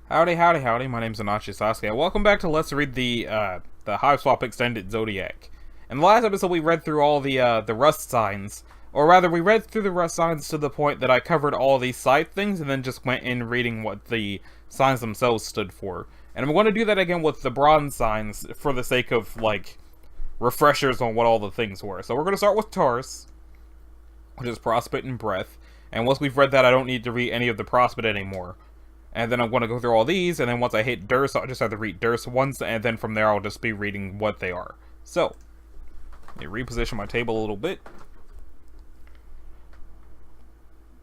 Howdy, howdy, howdy. My name's Anachi Sasuke. Welcome back to Let's Read the Hiveswap Extended Zodiac. In the last episode, we read through all the rust signs, or rather, we read through the rust signs to the point that I covered all these side things, and then just went in reading what the signs themselves stood for. And I'm going to do that again with the bronze signs for the sake of like refreshers on what all the things were. So we're going to start with Taurus, which is Prospect and Breath. And once we've read that, I don't need to read any of the Prospect anymore. And then I'm going to go through all these, and then once I hit Durst, I'll just have to read Durst once, and then from there I'll just be reading what they are. So, let me reposition my table a little bit.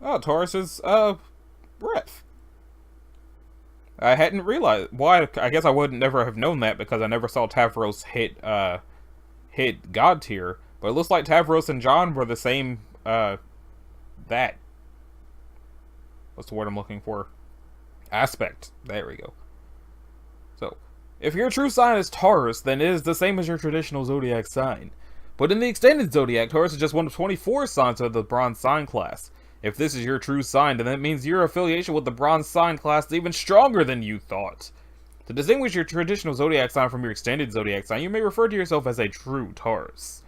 Oh, Taurus is, Breath. I hadn't realized, why, I guess I would never have known that, because I never saw Tavros hit God tier, but it looks like Tavros and John were the same, What's the word I'm looking for? Aspect. There we go. So, if your true sign is Taurus, then it is the same as your traditional Zodiac sign. But in the extended Zodiac, Taurus is just one of 24 signs of the Bronze sign class. If this is your true sign, then that means your affiliation with the Bronze sign class is even stronger than you thought. To distinguish your traditional Zodiac sign from your extended Zodiac sign, you may refer to yourself as a true Taurus.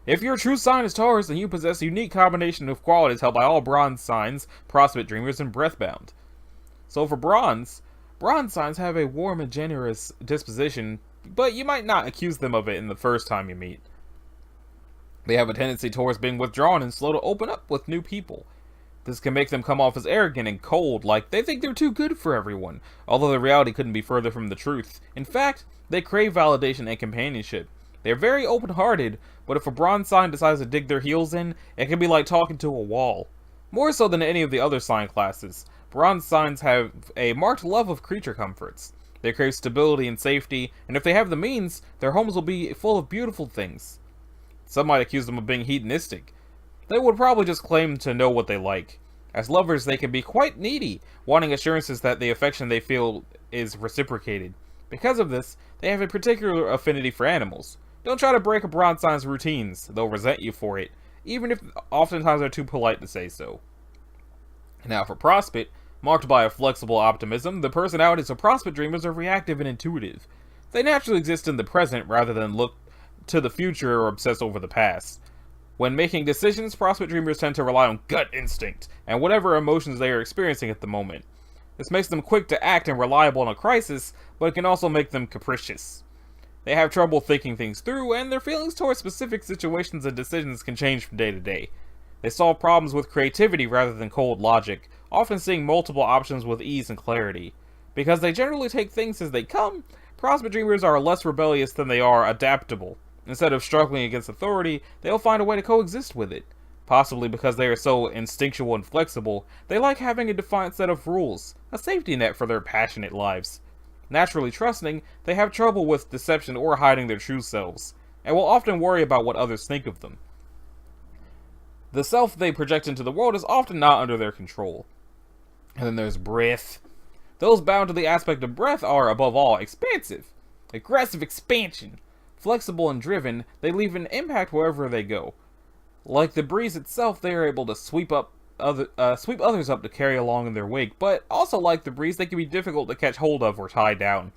If your true sign is Taurus, then you possess a unique combination of qualities held by all Bronze signs, Prospect Dreamers, and Breathbound. So for Bronze signs have a warm and generous disposition, but you might not accuse them of it in the first time you meet. They have a tendency towards being withdrawn and slow to open up with new people. This can make them come off as arrogant and cold, like they think they're too good for everyone, although the reality couldn't be further from the truth. In fact, they crave validation and companionship. They're very open-hearted, but if a Bronze sign decides to dig their heels in, it can be like talking to a wall. More so than any of the other sign classes, Bronze signs have a marked love of creature comforts. They crave stability and safety, and if they have the means, their homes will be full of beautiful things. Some might accuse them of being hedonistic. They would probably just claim to know what they like. As lovers, they can be quite needy, wanting assurances that the affection they feel is reciprocated. Because of this, they have a particular affinity for animals. Don't try to break a Bronze sign's routines, they'll resent you for it, even if oftentimes they're too polite to say so. Now for Prospect, marked by a flexible optimism, the personalities of Prospect Dreamers are reactive and intuitive. They naturally exist in the present rather than look to the future or obsess over the past. When making decisions, Prospect Dreamers tend to rely on gut instinct and whatever emotions they are experiencing at the moment. This makes them quick to act and reliable in a crisis, but it can also make them capricious. They have trouble thinking things through, and their feelings towards specific situations and decisions can change from day to day. They solve problems with creativity rather than cold logic, often seeing multiple options with ease and clarity. Because they generally take things as they come, Prospect Dreamers are less rebellious than they are adaptable. Instead of struggling against authority, they'll find a way to coexist with it. Possibly because they are so instinctual and flexible, they like having a defined set of rules, a safety net for their passionate lives. Naturally trusting, they have trouble with deception or hiding their true selves, and will often worry about what others think of them. The self they project into the world is often not under their control. And then there's Breath. Those bound to the aspect of Breath are, above all, expansive. Aggressive expansion. Flexible and driven, they leave an impact wherever they go. Like the breeze itself, they are able to sweep others up to carry along in their wake, but also like the breeze, they can be difficult to catch hold of or tie down.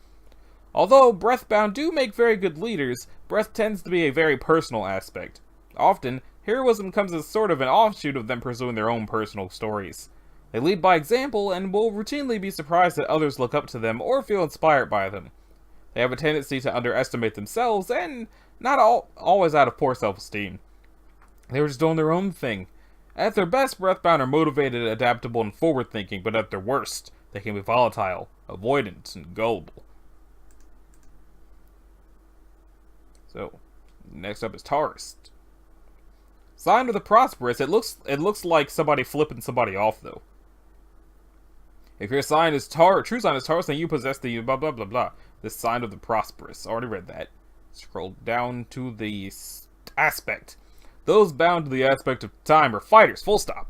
Although Breathbound do make very good leaders, Breath tends to be a very personal aspect. Often, heroism comes as sort of an offshoot of them pursuing their own personal stories. They lead by example and will routinely be surprised that others look up to them or feel inspired by them. They have a tendency to underestimate themselves and not always out of poor self-esteem. They're just doing their own thing. At their best, Breathbound are motivated, adaptable, and forward-thinking, but at their worst, they can be volatile, avoidant, and gullible. So, next up is Taurus. Sign of the Prosperous. It looks like somebody flipping somebody off, though. If your sign is true sign is Taurus, then you possess the blah blah blah blah. The sign of the Prosperous. Already read that. Scroll down to the aspect. Those bound to the aspect of time are fighters, full stop.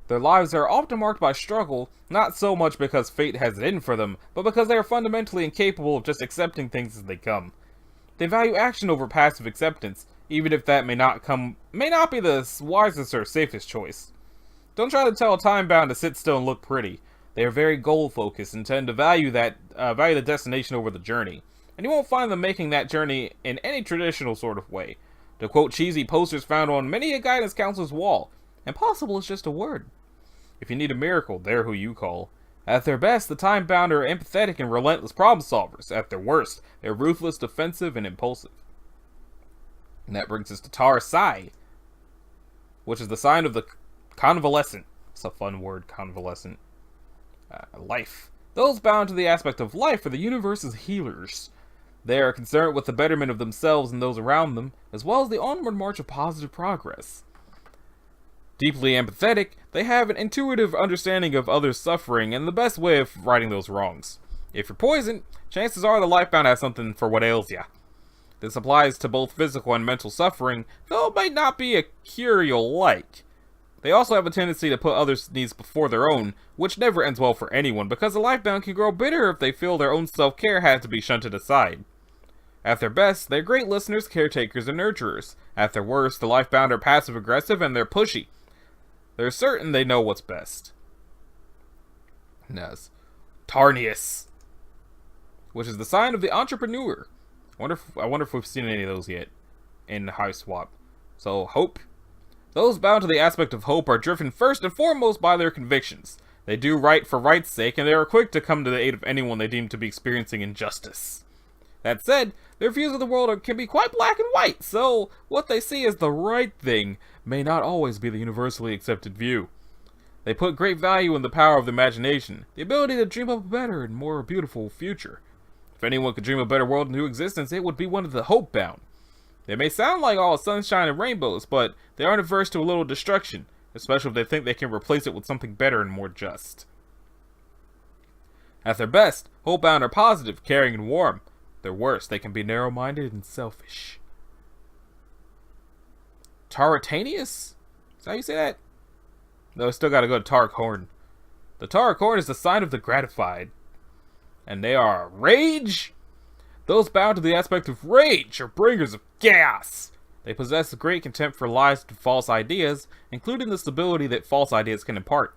Their lives are often marked by struggle, not so much because fate has it in for them, but because they are fundamentally incapable of just accepting things as they come. They value action over passive acceptance, even if that may not be the wisest or safest choice. Don't try to tell a time bound to sit still and look pretty. They are very goal-focused and tend to value the destination over the journey. And you won't find them making that journey in any traditional sort of way. To quote cheesy posters found on many a guidance counselor's wall, impossible is just a word. If you need a miracle, they're who you call. At their best, the time-bound are empathetic and relentless problem-solvers. At their worst, they're ruthless, defensive, and impulsive. And that brings us to Tar Psi, which is the sign of the convalescent. It's a fun word, convalescent. Life. Those bound to the aspect of life are the universe's healers. They are concerned with the betterment of themselves and those around them, as well as the onward march of positive progress. Deeply empathetic, they have an intuitive understanding of others' suffering and the best way of righting those wrongs. If you're poisoned, chances are the lifebound has something for what ails ya. This applies to both physical and mental suffering, though it might not be a cure you'll like. They also have a tendency to put others' needs before their own, which never ends well for anyone, because the lifebound can grow bitter if they feel their own self-care has to be shunted aside. At their best, they're great listeners, caretakers, and nurturers. At their worst, the lifebound are passive-aggressive and they're pushy. They're certain they know what's best. Nas. Tarnius, which is the sign of the entrepreneur. I wonder if we've seen any of those yet in Hiveswap. So, hope. Those bound to the aspect of hope are driven first and foremost by their convictions. They do right for right's sake, and they are quick to come to the aid of anyone they deem to be experiencing injustice. That said, their views of the world can be quite black and white, so what they see as the right thing may not always be the universally accepted view. They put great value in the power of the imagination, the ability to dream up a better and more beautiful future. If anyone could dream a better world into existence, it would be one of the hope-bound. They may sound like all sunshine and rainbows, but they aren't averse to a little destruction, especially if they think they can replace it with something better and more just. At their best, hope-bound are positive, caring, and warm. Their worst, they can be narrow-minded and selfish. Taratanius? Is that how you say that? No, I still gotta go to Tarakorn. The Tarakorn is the sign of the gratified. And they are rage? Those bound to the aspect of rage are bringers of chaos. They possess a great contempt for lies and false ideas, including the stability that false ideas can impart.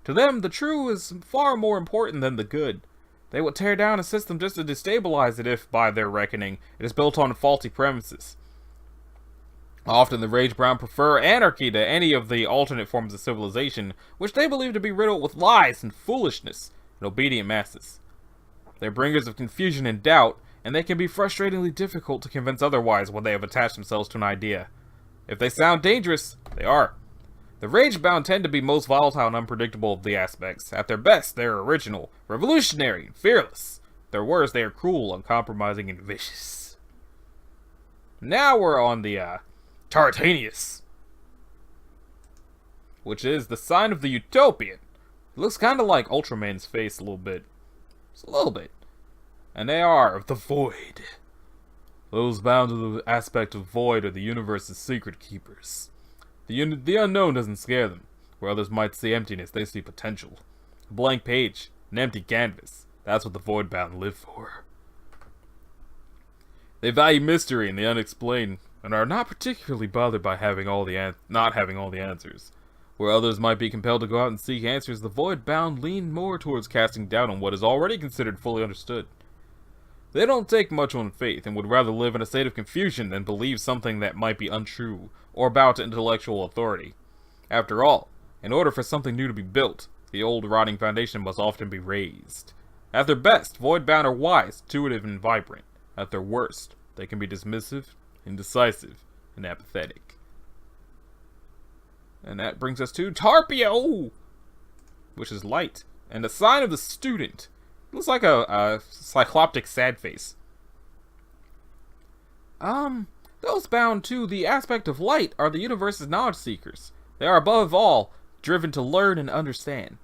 To them, the true is far more important than the good. They will tear down a system just to destabilize it if, by their reckoning, it is built on faulty premises. Often the Rage-Brown prefer anarchy to any of the alternate forms of civilization, which they believe to be riddled with lies and foolishness and obedient masses. They're bringers of confusion and doubt, and they can be frustratingly difficult to convince otherwise when they have attached themselves to an idea. If they sound dangerous, they are. The Rage-Bound tend to be most volatile and unpredictable of the aspects. At their best, they're original, revolutionary, and fearless. At their worst, they are cruel, uncompromising, and vicious. Now we're on the, Taratanius, which is the sign of the Utopian. It looks kind of like Ultraman's face a little bit. Just a little bit. And they are of the Void. Those bound to the aspect of Void are the universe's secret keepers. The unknown doesn't scare them. Where others might see emptiness, they see potential. A blank page, an empty canvas. That's what the Void-bound live for. They value mystery and the unexplained, and are not particularly bothered by not having all the answers. Where others might be compelled to go out and seek answers, the Void-bound lean more towards casting doubt on what is already considered fully understood. They don't take much on faith, and would rather live in a state of confusion than believe something that might be untrue, or bow to intellectual authority. After all, in order for something new to be built, the old rotting foundation must often be raised. At their best, Void-bound are wise, intuitive, and vibrant. At their worst, they can be dismissive, indecisive, and apathetic. And that brings us to Tarpeo, which is light, and the sign of the student. It looks like a cycloptic sad face. Those bound to the aspect of light are the universe's knowledge seekers. They are above all driven to learn and understand.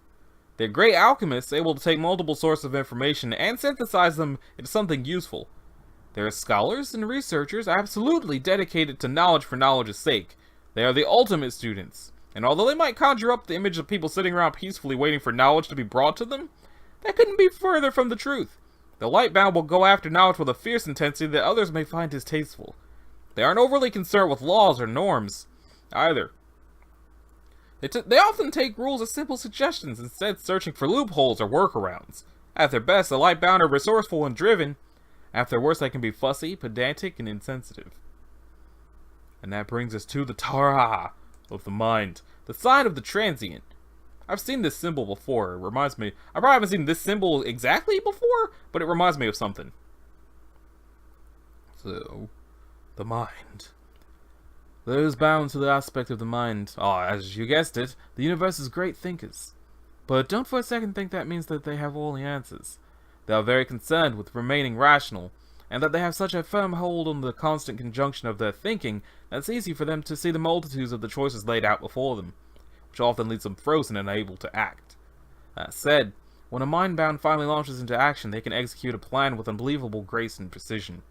They're great alchemists, able to take multiple sources of information and synthesize them into something useful. They're scholars and researchers absolutely dedicated to knowledge for knowledge's sake. They are the ultimate students, and although they might conjure up the image of people sitting around peacefully waiting for knowledge to be brought to them, that couldn't be further from the truth. The Lightbound will go after knowledge with a fierce intensity that others may find distasteful. They aren't overly concerned with laws or norms, either. They often take rules as simple suggestions instead searching for loopholes or workarounds. At their best, the Lightbound are resourceful and driven. At their worst, they can be fussy, pedantic, and insensitive. And that brings us to the Tara of the mind, the sign of the transient. I've seen this symbol before. It reminds me. I probably haven't seen this symbol exactly before, but it reminds me of something. So, the mind. Those bound to the aspect of the mind are, as you guessed it, the universe's great thinkers. But don't for a second think that means that they have all the answers. They are very concerned with remaining rational, and that they have such a firm hold on the constant conjunction of their thinking that it's easy for them to see the multitudes of the choices laid out before them, which often leaves them frozen and unable to act. That said, when a mind-bound finally launches into action, they can execute a plan with unbelievable grace and precision.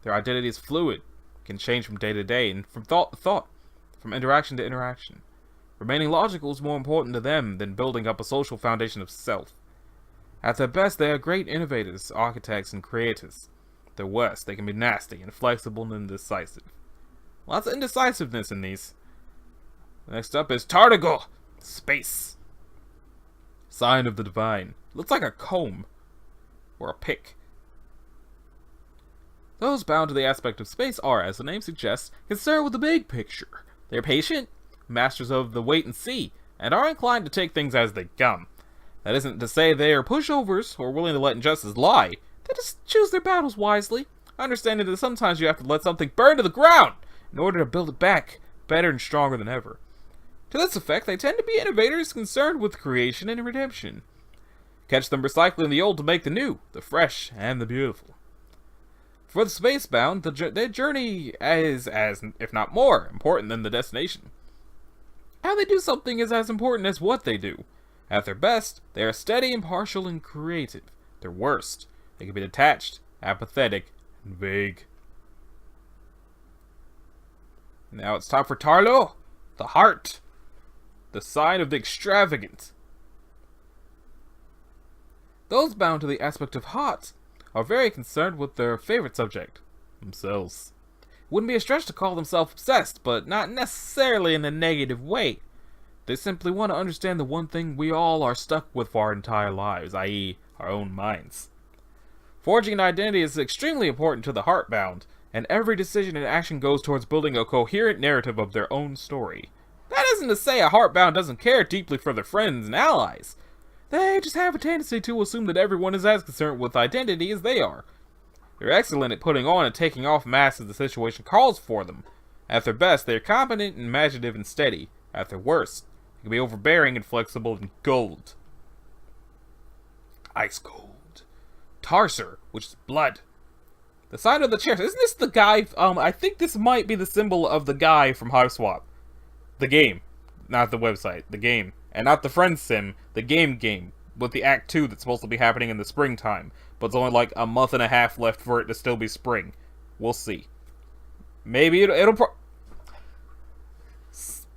Their identity is fluid, can change from day to day, and from thought to thought, from interaction to interaction. Remaining logical is more important to them than building up a social foundation of self. At their best, they are great innovators, architects, and creators. At their worst, they can be nasty, inflexible, and indecisive. Lots of indecisiveness in these. Next up is Tardigal, space. Sign of the divine. Looks like a comb. Or a pick. Those bound to the aspect of space are, as the name suggests, concerned with the big picture. They are patient, masters of the wait and see, and are inclined to take things as they come. That isn't to say they are pushovers or willing to let injustice lie. They just choose their battles wisely, understanding that sometimes you have to let something burn to the ground in order to build it back better and stronger than ever. To this effect, they tend to be innovators concerned with creation and redemption. Catch them recycling the old to make the new, the fresh, and the beautiful. For the spacebound, their journey is as, if not more, important than the destination. How they do something is as important as what they do. At their best, they are steady, impartial, and creative. At their worst, they can be detached, apathetic, and vague. Now it's time for Tarlo, the heart, the sign of the extravagant. Those bound to the aspect of heart are very concerned with their favorite subject, themselves. It wouldn't be a stretch to call them self-obsessed, but not necessarily in a negative way. They simply want to understand the one thing we all are stuck with for our entire lives, i.e., our own minds. Forging an identity is extremely important to the heartbound, and every decision and action goes towards building a coherent narrative of their own story. That isn't to say a heartbound doesn't care deeply for their friends and allies. They just have a tendency to assume that everyone is as concerned with identity as they are. They're excellent at putting on and taking off masks as the situation calls for them. At their best, they are competent, imaginative, and steady. At their worst, they can be overbearing, inflexible, and gold. Ice cold. Tarser, which is blood. The sign of the chair. Isn't this the guy? I think this might be the symbol of the guy from Hiveswap. The game, not the website. The game. And not the friend sim, the game, with the Act 2 that's supposed to be happening in the springtime. But it's only like a month and a half left for it to still be spring. We'll see. Maybe it'll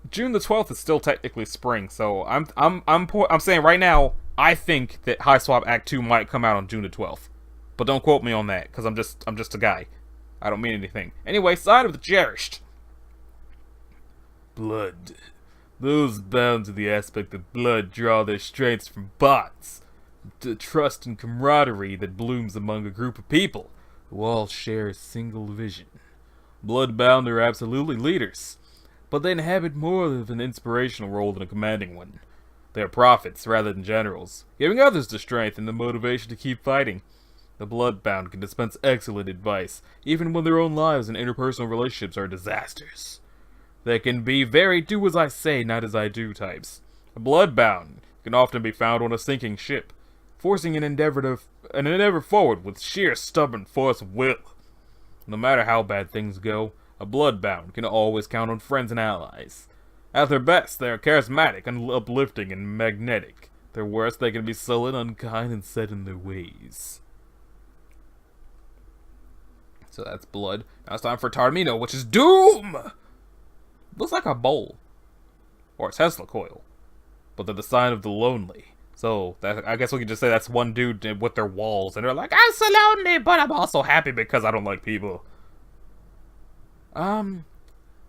June the 12th is still technically spring, so I'm saying right now, I think that Hiveswap Act 2 might come out on June the 12th. But don't quote me on that, because I'm just a guy. I don't mean anything. Anyway, sign of the cherished. Blood. Those bound to the aspect of blood draw their strengths from bots, the trust and camaraderie that blooms among a group of people who all share a single vision. Bloodbound are absolutely leaders, but they inhabit more of an inspirational role than a commanding one. They are prophets rather than generals, giving others the strength and the motivation to keep fighting. The bloodbound can dispense excellent advice, even when their own lives and interpersonal relationships are disasters. They can be very do as I say, not as I do types. A bloodbound can often be found on a sinking ship, forcing an endeavor forward with sheer stubborn force of will. No matter how bad things go, a bloodbound can always count on friends and allies. At their best, they are charismatic, uplifting, and magnetic. At their worst, they can be sullen, unkind, and set in their ways. So that's blood. Now it's time for Tarmino, which is doom! Looks like a bowl. Or a Tesla coil. But they're the sign of the lonely. So, I guess we could just say that's one dude with their walls. And they're like, I'm so lonely, but I'm also happy because I don't like people.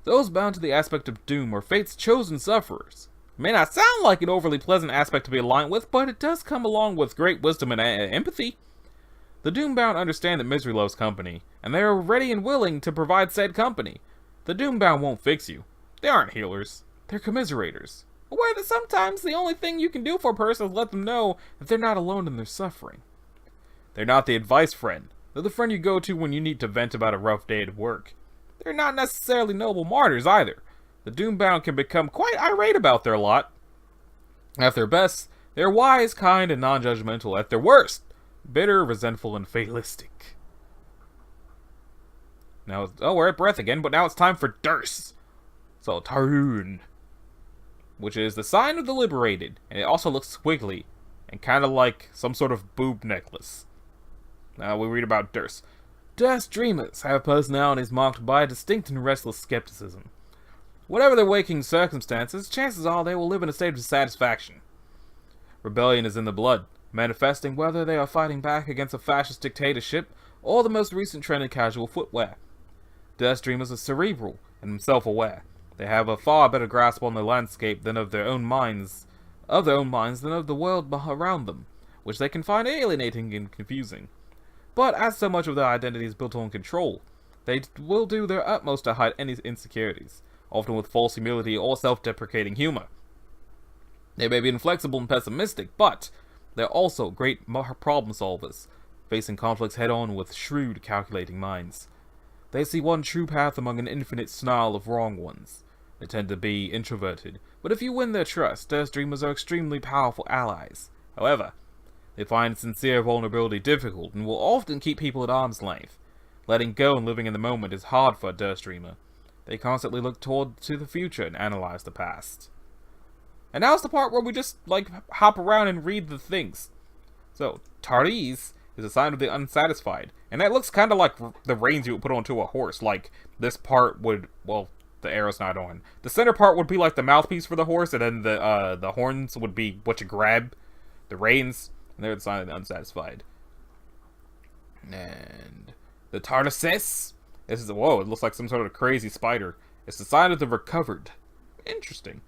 Those bound to the aspect of doom are fate's chosen sufferers. It may not sound like an overly pleasant aspect to be aligned with, but it does come along with great wisdom and empathy. The doombound understand that misery loves company, and they are ready and willing to provide said company. The doombound won't fix you. They aren't healers. They're commiserators. Aware that sometimes the only thing you can do for a person is let them know that they're not alone in their suffering. They're not the advice friend. They're the friend you go to when you need to vent about a rough day at work. They're not necessarily noble martyrs either. The doombound can become quite irate about their lot. At their best, they're wise, kind, and non-judgmental. At their worst, bitter, resentful, and fatalistic. Now, we're at breath again, but now it's time for Durst. So, Tarun, which is the sign of the liberated, and it also looks squiggly, and kind of like some sort of boob necklace. Now we read about Durst. Durst dreamers have personalities marked by a distinct and restless skepticism. Whatever their waking circumstances, chances are they will live in a state of dissatisfaction. Rebellion is in the blood, manifesting whether they are fighting back against a fascist dictatorship or the most recent trend in casual footwear. Durst dreamers are cerebral and self-aware. They have a far better grasp on the landscape than of their own minds, than of the world around them, which they can find alienating and confusing. But as so much of their identity is built on control, they will do their utmost to hide any insecurities, often with false humility or self-deprecating humor. They may be inflexible and pessimistic, but they're also great problem solvers, facing conflicts head-on with shrewd, calculating minds. They see one true path among an infinite snarl of wrong ones. They tend to be introverted, but if you win their trust, Durst dreamers are extremely powerful allies. However, they find sincere vulnerability difficult and will often keep people at arm's length. Letting go and living in the moment is hard for a Durst dreamer. They constantly look toward to the future and analyze the past. And now's the part where we just, hop around and read the things. So, Tardis is a sign of the unsatisfied, and that looks kind of like the reins you would put onto a horse. Like, this part would, well, the arrow's not on. The center part would be like the mouthpiece for the horse, and then the horns would be what you grab, the reins, and they're the sign of the unsatisfied. And the Tardises, this is, whoa, it looks like some sort of crazy spider. It's the sign of the recovered. Interesting.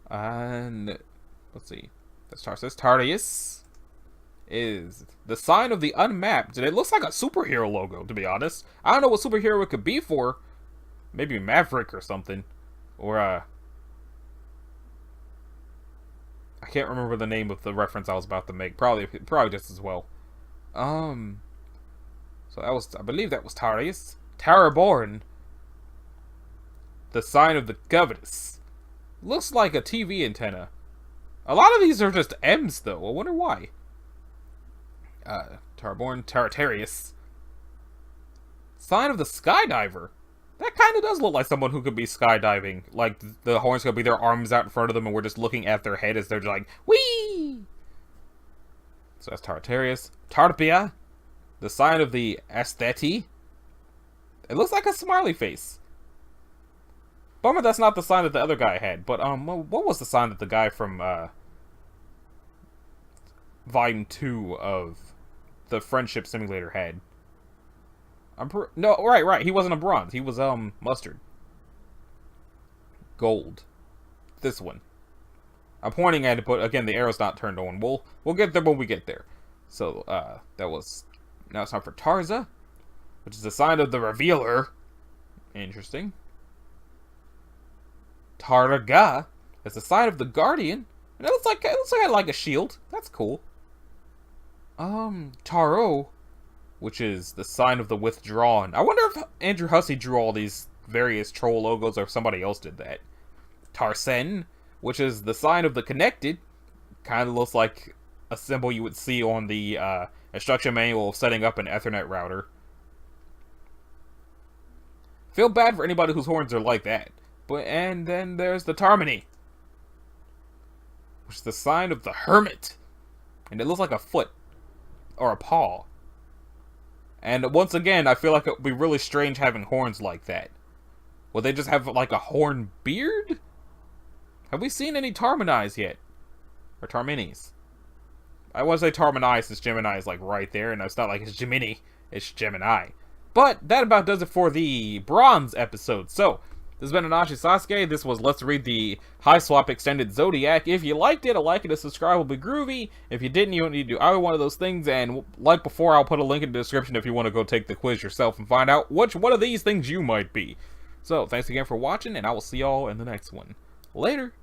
And, let's see, this Tardius is the sign of the unmapped, and it looks like a superhero logo, to be honest. I don't know what superhero it could be for. Maybe Maverick or something. Or, I can't remember the name of the reference I was about to make. Probably just as well. So that was, I believe that was Tarius. Taraborn. The sign of the covetous. Looks like a TV antenna. A lot of these are just M's, though. I wonder why. Taraborn, Taratarius. Sign of the skydiver. That kind of does look like someone who could be skydiving. Like, the horns could be their arms out in front of them, and we're just looking at their head as they're just like, whee! So that's Taratarius. Tarpia. The sign of the aestheti. It looks like a smiley face. Bummer that's not the sign that the other guy had. But, what was the sign that the guy from, Volume 2 of the Friendship Simulator had? No, right. He wasn't a bronze. He was, mustard. Gold. This one. I'm pointing at it, but again, the arrow's not turned on. We'll get there when we get there. So, that was... Now it's time for Tarza, which is the sign of the Revealer. Interesting. Targa is the sign of the Guardian. And it looks like I like a shield. That's cool. Taro, which is the sign of the Withdrawn. I wonder if Andrew Hussey drew all these various troll logos or if somebody else did that. Tarsen, which is the sign of the Connected. Kind of looks like a symbol you would see on the instruction manual of setting up an Ethernet router. Feel bad for anybody whose horns are like that. And then there's the Tarmony, which is the sign of the Hermit. And it looks like a foot. Or a paw. And once again, I feel like it would be really strange having horns like that. Would they just have like a horn beard? Have we seen any Tarmonis yet? Or Tarminis? I want to say Tarmoni since Gemini is like right there, and it's not like it's Gemini, it's Gemini. But that about does it for the bronze episode. So, this has been Anachi Sasuke. This was Let's Read the Hiveswap Extended Zodiac. If you liked it, a like and a subscribe will be groovy. If you didn't, you don't need to do either one of those things. And like before, I'll put a link in the description if you want to go take the quiz yourself and find out which one of these things you might be. So, thanks again for watching, and I will see y'all in the next one. Later!